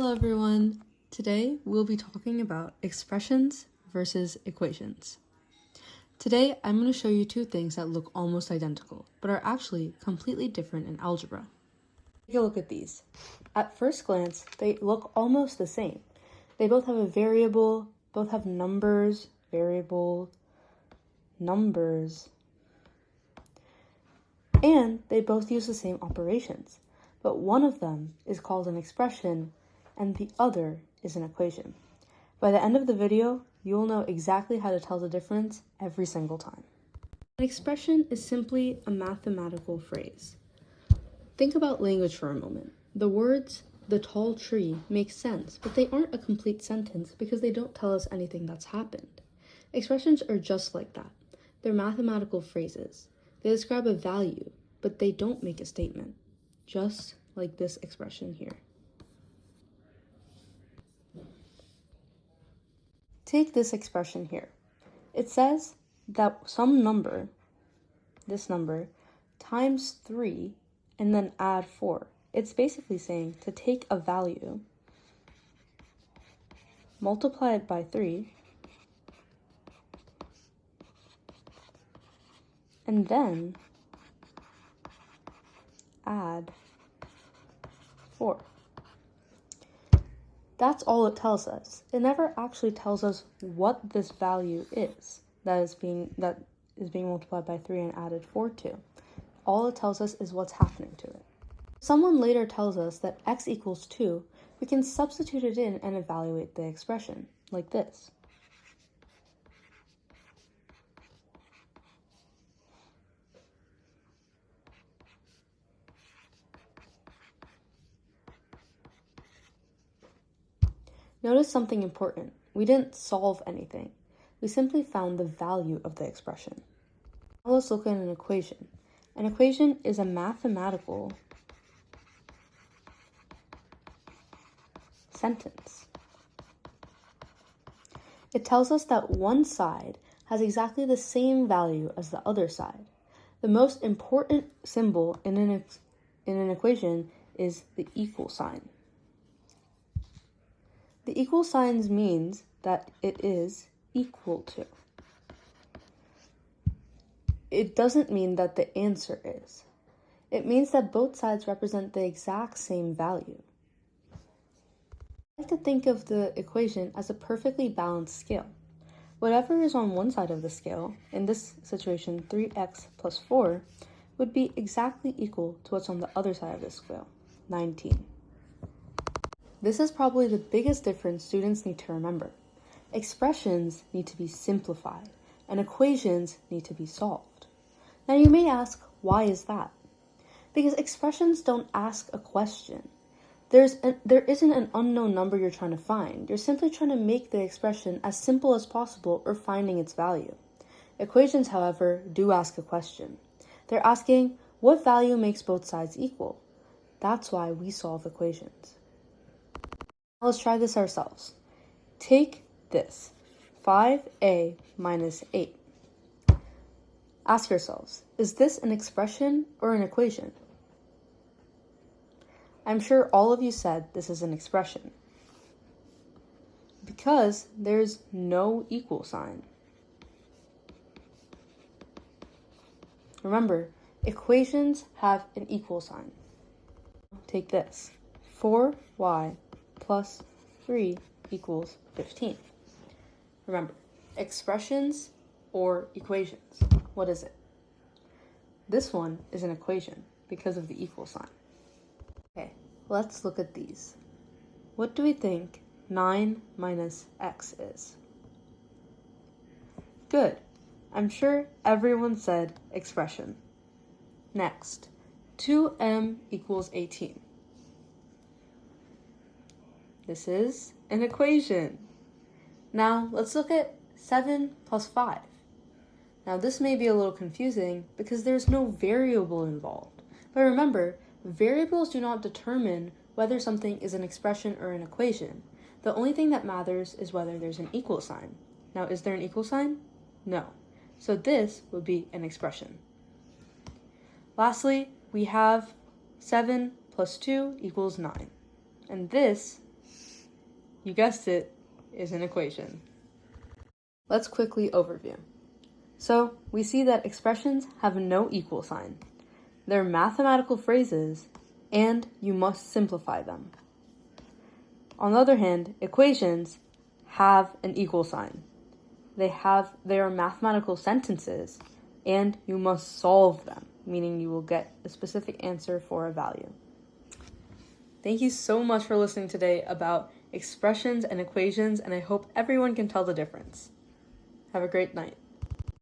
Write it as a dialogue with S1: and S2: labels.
S1: Hello everyone! Today we'll be talking about expressions versus equations. Today I'm going to show you two things that look almost identical, but are actually completely different in algebra. Take a look at these. At first glance, they look almost the same. They both have a variable, both have numbers, variable, numbers, and they both use the same operations. But one of them is called an expression and the other is an equation. By the end of the video, you'll know exactly how to tell the difference every single time. An expression is simply a mathematical phrase. Think about language for a moment. The words, the tall tree, make sense, but they aren't a complete sentence because they don't tell us anything that's happened. Expressions are just like that. They're mathematical phrases. They describe a value, but they don't make a statement, just like this expression here. Take this expression here. It says that some number, this number, times 3 and then add 4. It's basically saying to take a value, multiply it by 3, and then add 4. That's all it tells us. It never actually tells us what this value is that is being multiplied by 3 and added 4 to. All it tells us is what's happening to it. If someone later tells us that x equals 2, we can substitute it in and evaluate the expression, like this. Notice something important. We didn't solve anything. We simply found the value of the expression. Now let's look at an equation. An equation is a mathematical sentence. It tells us that one side has exactly the same value as the other side. The most important symbol in an equation is the equal sign. The equal sign means that it is equal to. It doesn't mean that the answer is. It means that both sides represent the exact same value. I like to think of the equation as a perfectly balanced scale. Whatever is on one side of the scale, in this situation 3x plus 4, would be exactly equal to what's on the other side of the scale, 19. This is probably the biggest difference students need to remember. Expressions need to be simplified, and equations need to be solved. Now you may ask, why is that? Because expressions don't ask a question. There isn't an unknown number you're trying to find. You're simply trying to make the expression as simple as possible or finding its value. Equations, however, do ask a question. They're asking, what value makes both sides equal? That's why we solve equations. Let's try this ourselves. Take this, 5a minus 8. Ask yourselves, is this an expression or an equation? I'm sure all of you said this is an expression because there's no equal sign. Remember, equations have an equal sign. Take this, 4y plus 3 equals 15. Remember, expressions or equations. What is it? This one is an equation because of the equal sign. Okay, let's look at these. What do we think 9 minus x is? Good. I'm sure everyone said expression. Next, 2m equals 18. This is an equation. Now let's look at 7 plus 5. Now this may be a little confusing because there's no variable involved. But remember, variables do not determine whether something is an expression or an equation. The only thing that matters is whether there's an equal sign. Now, is there an equal sign? No. So this would be an expression. Lastly, we have 7 plus 2 equals 9. And this you guessed it, is an equation. Let's quickly overview. So, we see that expressions have no equal sign. They're mathematical phrases, and you must simplify them. On the other hand, equations have an equal sign. They are mathematical sentences, and you must solve them, meaning you will get a specific answer for a value. Thank you so much for listening today about expressions and equations, and I hope everyone can tell the difference. Have a great night.